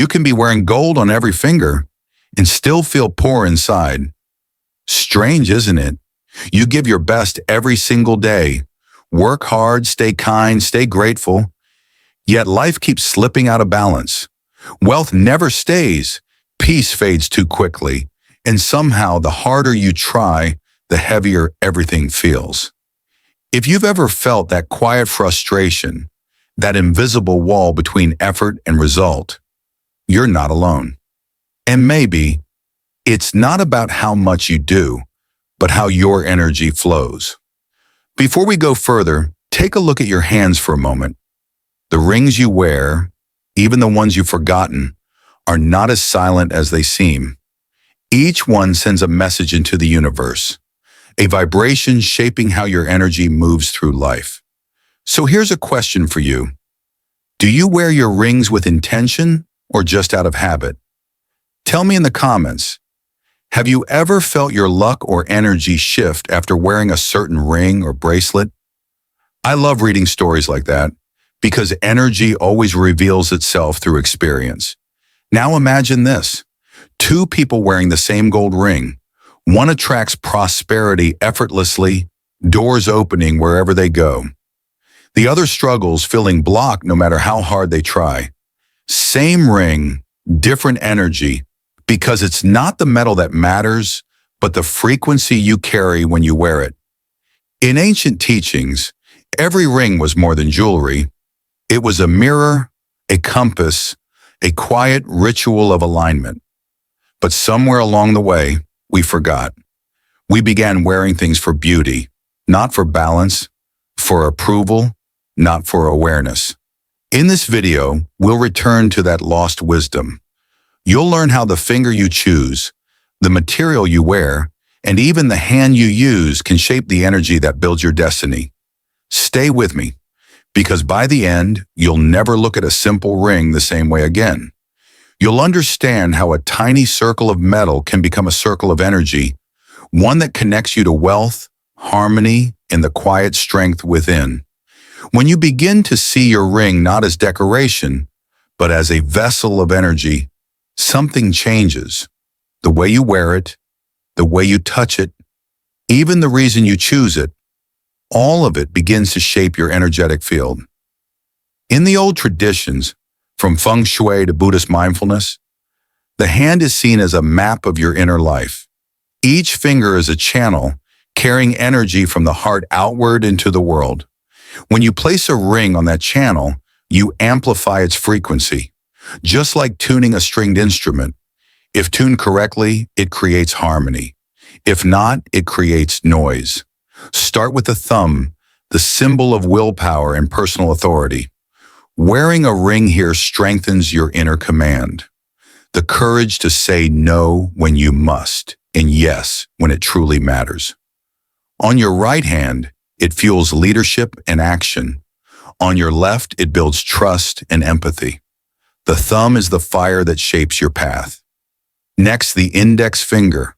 You can be wearing gold on every finger and still feel poor inside. Strange, isn't it? You give your best every single day. Work hard, stay kind, stay grateful. Yet life keeps slipping out of balance. Wealth never stays. Peace fades too quickly. And somehow, the harder you try, the heavier everything feels. If you've ever felt that quiet frustration, that invisible wall between effort and result, you're not alone. And maybe it's not about how much you do, but how your energy flows. Before we go further, take a look at your hands for a moment. The rings you wear, even the ones you've forgotten, are not as silent as they seem. Each one sends a message into the universe, a vibration shaping how your energy moves through life. So here's a question for you. Do you wear your rings with intention or just out of habit? Tell me in the comments. Have you ever felt your luck or energy shift after wearing a certain ring or bracelet? I love reading stories like that because energy always reveals itself through experience. Now imagine this. Two people wearing the same gold ring. One attracts prosperity effortlessly, doors opening wherever they go. The other struggles, feeling blocked no matter how hard they try. Same ring, different energy, because it's not the metal that matters, but the frequency you carry when you wear it. In ancient teachings, every ring was more than jewelry. It was a mirror, a compass, a quiet ritual of alignment. But somewhere along the way, we forgot. We began wearing things for beauty, not for balance, for approval, not for awareness. In this video, we'll return to that lost wisdom. You'll learn how the finger you choose, the material you wear, and even the hand you use can shape the energy that builds your destiny. Stay with me, because by the end, you'll never look at a simple ring the same way again. You'll understand how a tiny circle of metal can become a circle of energy, one that connects you to wealth, harmony, and the quiet strength within. When you begin to see your ring not as decoration, but as a vessel of energy, something changes. The way you wear it, the way you touch it, even the reason you choose it, all of it begins to shape your energetic field. In the old traditions, from Feng Shui to Buddhist mindfulness, the hand is seen as a map of your inner life. Each finger is a channel carrying energy from the heart outward into the world. When you place a ring on that channel, you amplify its frequency. Just like tuning a stringed instrument, if tuned correctly, it creates harmony. If not, it creates noise. Start with the thumb, the symbol of willpower and personal authority. Wearing a ring here strengthens your inner command, the courage to say no when you must, and yes when it truly matters. On your right hand, it fuels leadership and action. On your left, it builds trust and empathy. The thumb is the fire that shapes your path. Next, the index finger,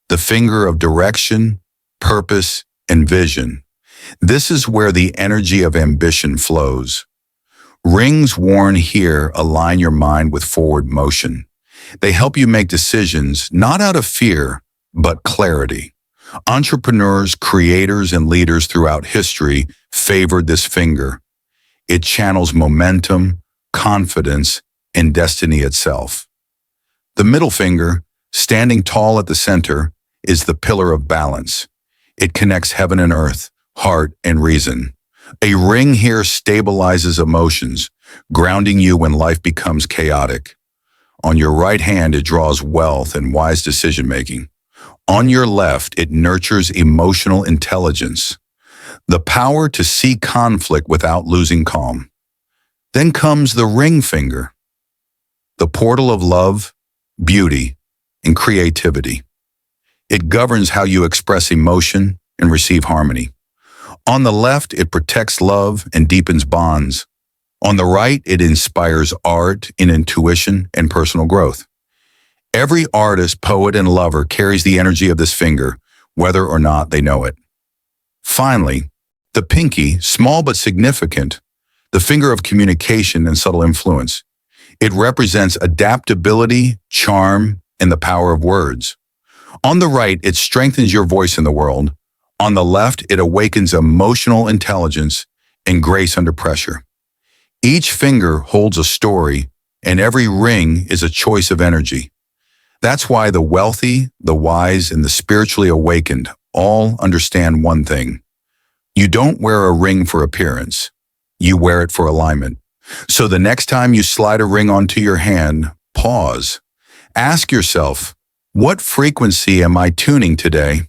the finger of direction, purpose, and vision. This is where the energy of ambition flows. Rings worn here align your mind with forward motion. They help you make decisions not out of fear, but clarity. Entrepreneurs, creators, and leaders throughout history favored this finger. It channels momentum, confidence, and destiny itself. The middle finger, standing tall at the center, is the pillar of balance. It connects heaven and earth, heart and reason. A ring here stabilizes emotions, grounding you when life becomes chaotic. On your right hand, it draws wealth and wise decision-making. On your left, it nurtures emotional intelligence, the power to see conflict without losing calm. Then comes the ring finger, the portal of love, beauty, and creativity. It governs how you express emotion and receive harmony. On the left, it protects love and deepens bonds. On the right, it inspires art and intuition and personal growth. Every artist, poet, and lover carries the energy of this finger, whether or not they know it. Finally, the pinky, small but significant, the finger of communication and subtle influence. It represents adaptability, charm, and the power of words. On the right, it strengthens your voice in the world. On the left, it awakens emotional intelligence and grace under pressure. Each finger holds a story, and every ring is a choice of energy. That's why the wealthy, the wise, and the spiritually awakened all understand one thing. You don't wear a ring for appearance. You wear it for alignment. So the next time you slide a ring onto your hand, pause. Ask yourself, what frequency am I tuning today?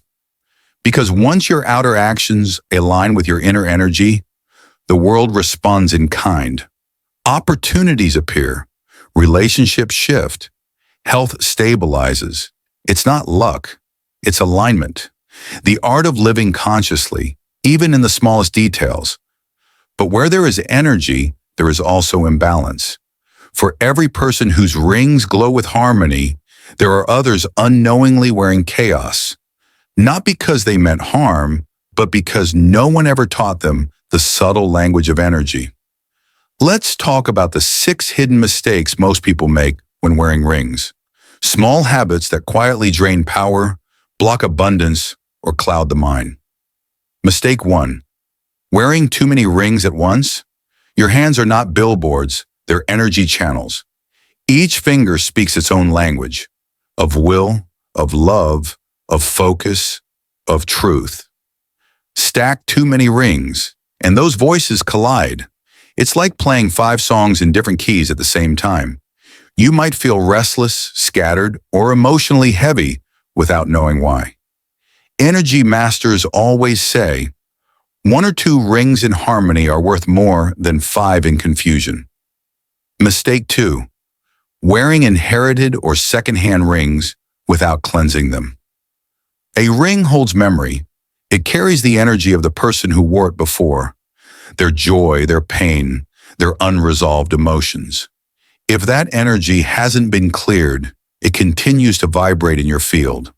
Because once your outer actions align with your inner energy, the world responds in kind. Opportunities appear, relationships shift, health stabilizes. It's not luck, it's alignment. The art of living consciously, even in the smallest details. But where there is energy, there is also imbalance. For every person whose rings glow with harmony, there are others unknowingly wearing chaos. Not because they meant harm, but because no one ever taught them the subtle language of energy. Let's talk about the 6 hidden mistakes most people make when wearing rings. Small habits that quietly drain power, block abundance, or cloud the mind. Mistake 1. Wearing too many rings at once? Your hands are not billboards, they're energy channels. Each finger speaks its own language, of will, of love, of focus, of truth. Stack too many rings, and those voices collide. It's like playing 5 songs in different keys at the same time. You might feel restless, scattered, or emotionally heavy without knowing why. Energy masters always say, 1 or 2 rings in harmony are worth more than 5 in confusion. Mistake 2. Wearing inherited or secondhand rings without cleansing them. A ring holds memory. It carries the energy of the person who wore it before, their joy, their pain, their unresolved emotions. If that energy hasn't been cleared, it continues to vibrate in your field.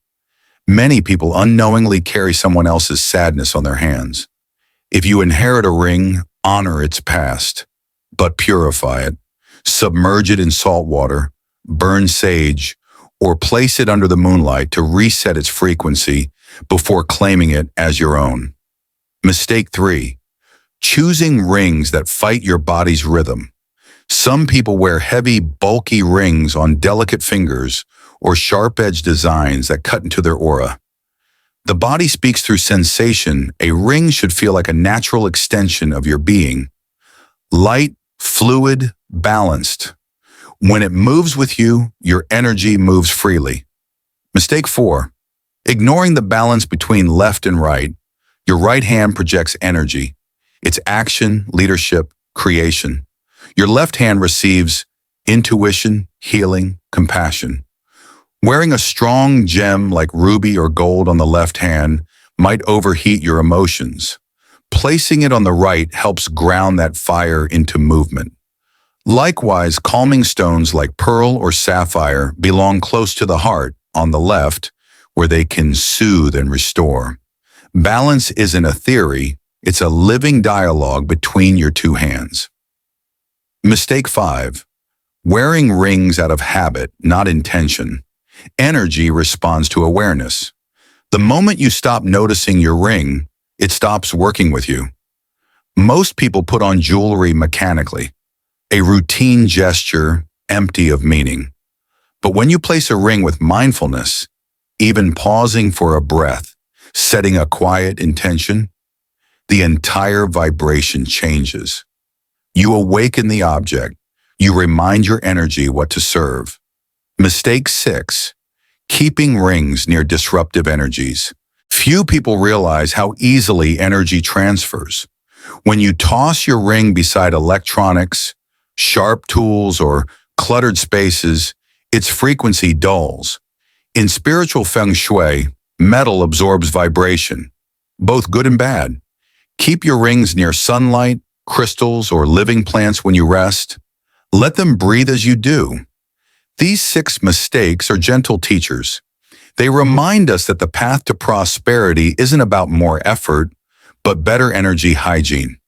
Many people unknowingly carry someone else's sadness on their hands. If you inherit a ring, honor its past, but purify it. Submerge it in salt water, burn sage, or place it under the moonlight to reset its frequency before claiming it as your own. Mistake 3. Choosing rings that fight your body's rhythm. Some people wear heavy, bulky rings on delicate fingers or sharp-edged designs that cut into their aura. The body speaks through sensation. A ring should feel like a natural extension of your being. Light, fluid, balanced. When it moves with you, your energy moves freely. Mistake 4. Ignoring the balance between left and right. Your right hand projects energy. It's action, leadership, creation. Your left hand receives intuition, healing, compassion. Wearing a strong gem like ruby or gold on the left hand might overheat your emotions. Placing it on the right helps ground that fire into movement. Likewise, calming stones like pearl or sapphire belong close to the heart on the left, where they can soothe and restore. Balance isn't a theory, it's a living dialogue between your 2 hands. Mistake 5. Wearing rings out of habit, not intention. Energy responds to awareness. The moment you stop noticing your ring, it stops working with you. Most people put on jewelry mechanically, a routine gesture empty of meaning. But when you place a ring with mindfulness, even pausing for a breath, setting a quiet intention, the entire vibration changes. You awaken the object. You remind your energy what to serve. Mistake 6. Keeping rings near disruptive energies. Few people realize how easily energy transfers. When you toss your ring beside electronics, sharp tools, or cluttered spaces, its frequency dulls. In spiritual Feng Shui, metal absorbs vibration, both good and bad. Keep your rings near sunlight, crystals, or living plants when you rest. Let them breathe as you do. These 6 mistakes are gentle teachers. They remind us that the path to prosperity isn't about more effort, but better energy hygiene.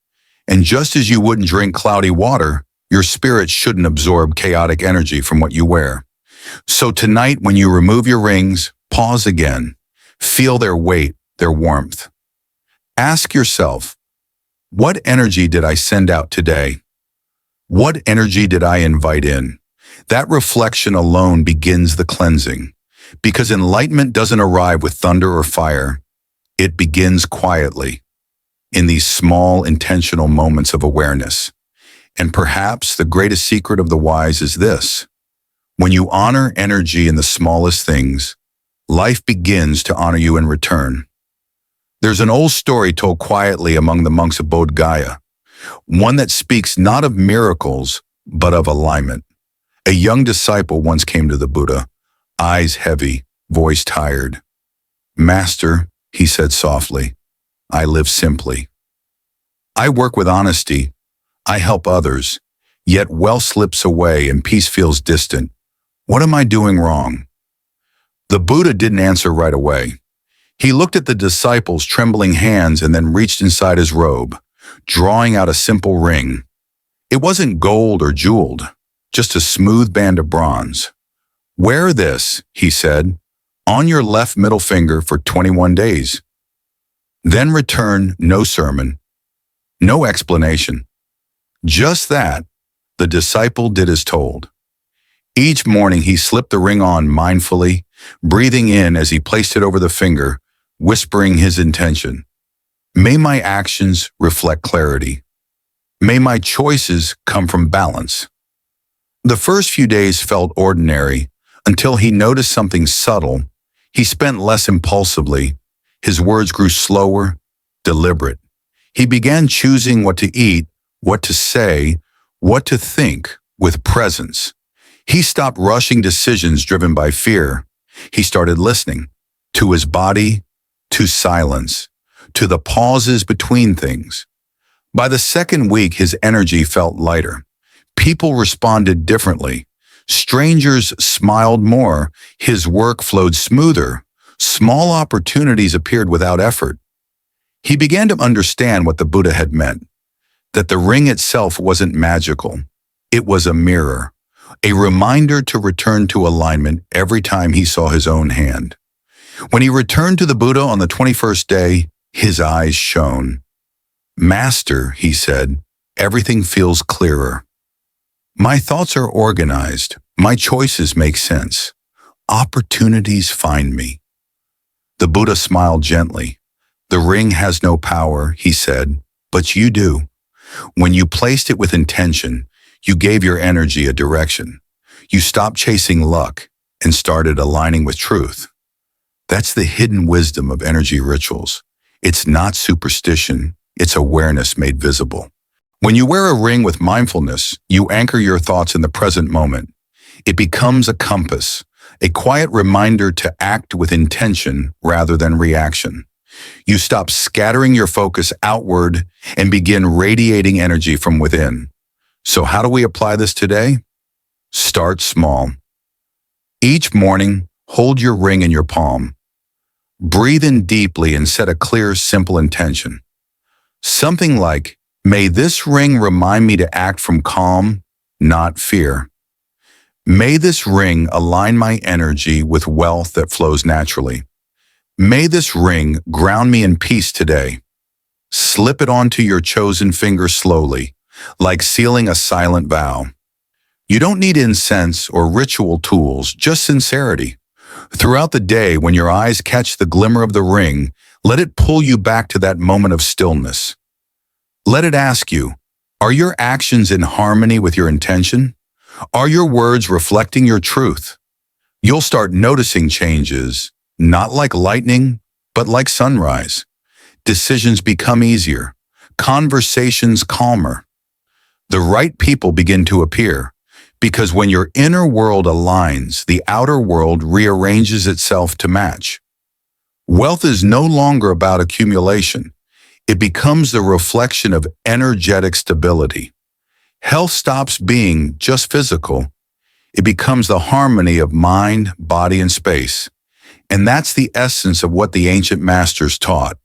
And just as you wouldn't drink cloudy water, Your spirit shouldn't absorb chaotic energy from what you wear. So tonight, when you remove your rings, pause again. Feel their weight, their warmth. Ask yourself, what energy did I send out today? What energy did I invite in? That reflection alone begins the cleansing. Because enlightenment doesn't arrive with thunder or fire. It begins quietly, in these small, intentional moments of awareness. And perhaps the greatest secret of the wise is this. When you honor energy in the smallest things, life begins to honor you in return. There's an old story told quietly among the monks of Bodh Gaya, one that speaks not of miracles, but of alignment. A young disciple once came to the Buddha, eyes heavy, voice tired. "Master," he said softly, "I live simply. I work with honesty. I help others, yet wealth slips away and peace feels distant. What am I doing wrong?" The Buddha didn't answer right away. He looked at the disciple's trembling hands and then reached inside his robe, drawing out a simple ring. It wasn't gold or jeweled, just a smooth band of bronze. "Wear this," he said, "on your left middle finger for 21 days. Then return, no sermon, no explanation. Just that." The disciple did as told. Each morning he slipped the ring on mindfully, breathing in as he placed it over the finger, whispering his intention. "May my actions reflect clarity. May my choices come from balance." The first few days felt ordinary until he noticed something subtle. He spent less impulsively. His words grew slower, deliberate. He began choosing what to eat, what to say, what to think with presence. He stopped rushing decisions driven by fear. He started listening to his body, to silence, to the pauses between things. By the second week, his energy felt lighter. People responded differently. Strangers smiled more. His work flowed smoother. Small opportunities appeared without effort. He began to understand what the Buddha had meant, that the ring itself wasn't magical. It was a mirror, a reminder to return to alignment every time he saw his own hand. When he returned to the Buddha on the 21st day, his eyes shone. "Master," he said, "everything feels clearer. My thoughts are organized. My choices make sense. Opportunities find me." The Buddha smiled gently. "The ring has no power," he said, "but you do. When you placed it with intention, you gave your energy a direction. You stopped chasing luck and started aligning with truth." That's the hidden wisdom of energy rituals. It's not superstition, it's awareness made visible. When you wear a ring with mindfulness, you anchor your thoughts in the present moment. It becomes a compass, a quiet reminder to act with intention rather than reaction. You stop scattering your focus outward and begin radiating energy from within. So how do we apply this today? Start small. Each morning, hold your ring in your palm. Breathe in deeply and set a clear, simple intention. Something like, "May this ring remind me to act from calm, not fear. May this ring align my energy with wealth that flows naturally. May this ring ground me in peace today." Slip it onto your chosen finger slowly, like sealing a silent vow. You don't need incense or ritual tools, just sincerity. Throughout the day, when your eyes catch the glimmer of the ring, let it pull you back to that moment of stillness. Let it ask you, are your actions in harmony with your intention? Are your words reflecting your truth? You'll start noticing changes, not like lightning, but like sunrise. Decisions become easier, conversations calmer. The right people begin to appear, because when your inner world aligns, the outer world rearranges itself to match. Wealth is no longer about accumulation. It becomes the reflection of energetic stability. Health stops being just physical. It becomes the harmony of mind, body, and space. And that's the essence of what the ancient masters taught.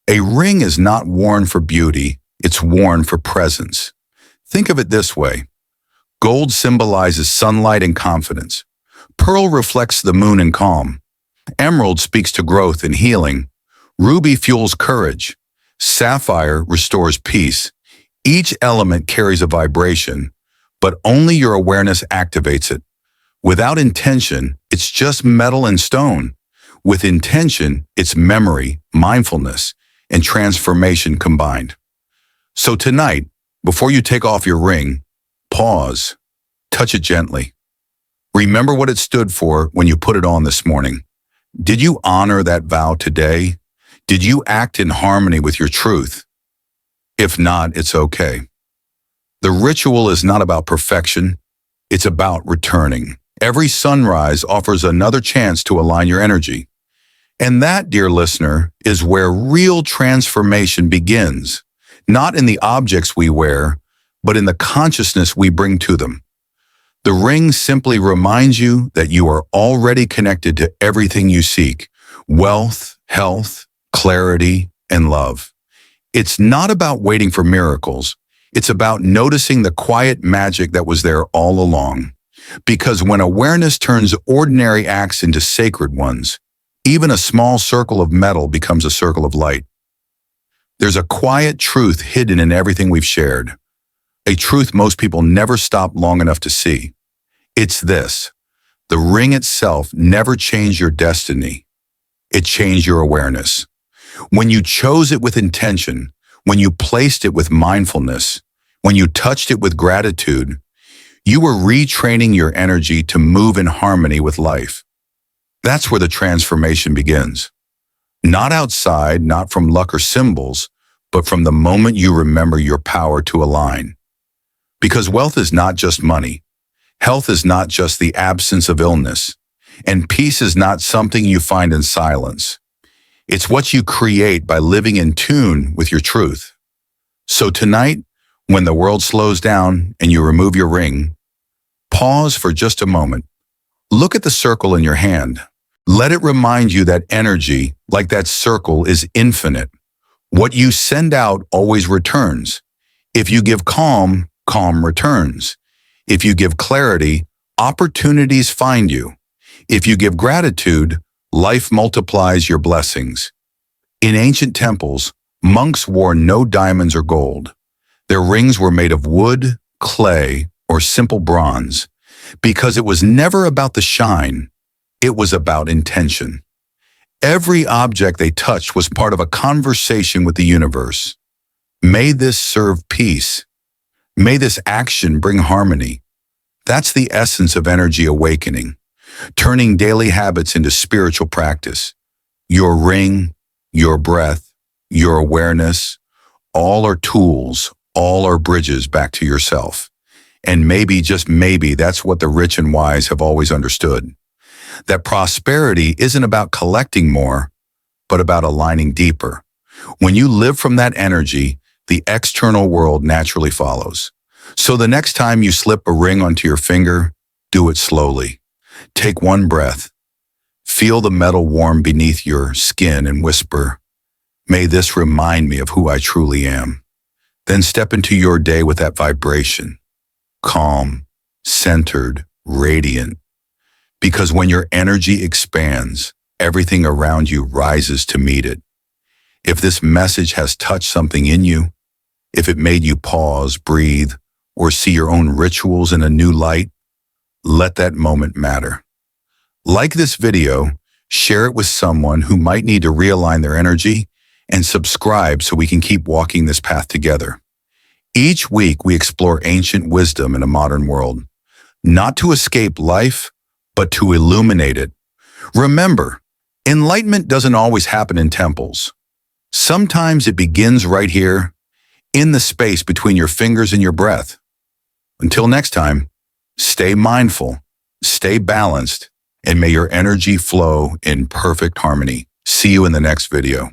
A ring is not worn for beauty, it's worn for presence. Think of it this way. Gold symbolizes sunlight and confidence. Pearl reflects the moon and calm. Emerald speaks to growth and healing. Ruby fuels courage. Sapphire restores peace. Each element carries a vibration, but only your awareness activates it. Without intention, it's just metal and stone. With intention, it's memory, mindfulness, and transformation combined. So tonight, before you take off your ring, pause, touch it gently. Remember what it stood for when you put it on this morning. Did you honor that vow today? Did you act in harmony with your truth? If not, it's okay. The ritual is not about perfection. It's about returning. Every sunrise offers another chance to align your energy. And that, dear listener, is where real transformation begins, not in the objects we wear, but in the consciousness we bring to them. The ring simply reminds you that you are already connected to everything you seek: wealth, health, clarity, and love. It's not about waiting for miracles. It's about noticing the quiet magic that was there all along. Because when awareness turns ordinary acts into sacred ones, even a small circle of metal becomes a circle of light. There's a quiet truth hidden in everything we've shared, a truth most people never stop long enough to see. It's this: the ring itself never changed your destiny. It changed your awareness. When you chose it with intention, when you placed it with mindfulness, when you touched it with gratitude, you were retraining your energy to move in harmony with life. That's where the transformation begins. Not outside, not from luck or symbols, but from the moment you remember your power to align. Because wealth is not just money. Health is not just the absence of illness. And peace is not something you find in silence. It's what you create by living in tune with your truth. So tonight, when the world slows down and you remove your ring, pause for just a moment. Look at the circle in your hand. Let it remind you that energy, like that circle, is infinite. What you send out always returns. If you give calm, calm returns. If you give clarity, opportunities find you. If you give gratitude, life multiplies your blessings. In ancient temples, monks wore no diamonds or gold. Their rings were made of wood, clay, or simple bronze, because it was never about the shine. It was about intention. Every object they touched was part of a conversation with the universe. May this serve peace. May this action bring harmony. That's the essence of energy awakening, turning daily habits into spiritual practice. Your ring, your breath, your awareness, all are tools, all are bridges back to yourself. And maybe, just maybe, that's what the rich and wise have always understood. That prosperity isn't about collecting more, but about aligning deeper. When you live from that energy, the external world naturally follows. So the next time you slip a ring onto your finger, do it slowly. Take one breath. Feel the metal warm beneath your skin and whisper, "May this remind me of who I truly am." Then step into your day with that vibration, calm, centered, radiant. Because when your energy expands, everything around you rises to meet it. If this message has touched something in you, if it made you pause, breathe, or see your own rituals in a new light, let that moment matter. Like this video, share it with someone who might need to realign their energy, and subscribe so we can keep walking this path together. Each week, we explore ancient wisdom in a modern world, not to escape life, but to illuminate it. Remember, enlightenment doesn't always happen in temples. Sometimes it begins right here, in the space between your fingers and your breath. Until next time, stay mindful, stay balanced, and may your energy flow in perfect harmony. See you in the next video.